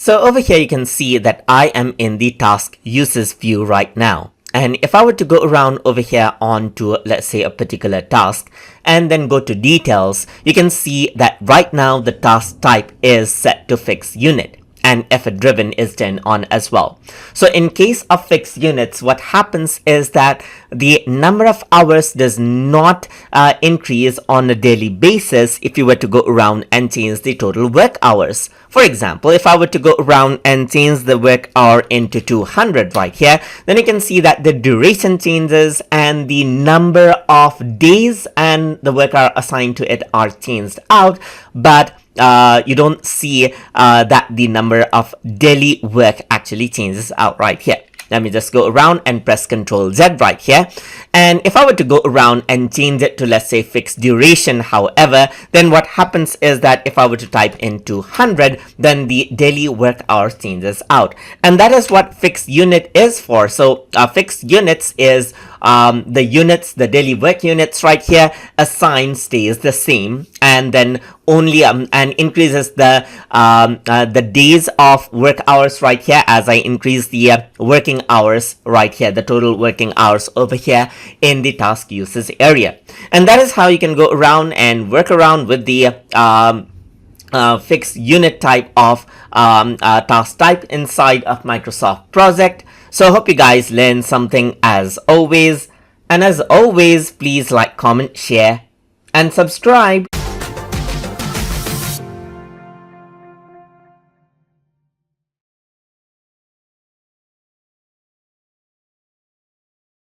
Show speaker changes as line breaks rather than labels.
So over here you can see that I am in the task uses view right now. And if I were to go around over here onto, let's say, a particular task and then go to details, you can see that right now the task type is set to fixed unit and effort driven is turned on as well. So in case of fixed units, what happens is that the number of hours does not increase on a daily basis if you were to go around and change the total work hours. For example, if I were to go around and change the work hour into 200 right here, then you can see that the duration changes and the number of days and the work hour assigned to it are changed out, but you don't see that the number of daily work actually changes out right here. Let me just go around and press Ctrl Z right here. And if I were to go around and change it to, let's say, fixed duration, however, then what happens is that if I were to type in 200, then the daily work hours changes out. And that is what fixed unit is for. So fixed units is the units, the daily work units right here, assigned stays the same, and then only and increases the days of work hours right here as I increase the working hours right here, the total working hours over here in the task uses area. And that is how you can go around and work around with the fixed unit type of task type inside of Microsoft Project. So I hope you guys learned something as always. And as always, please like, comment, share, and subscribe.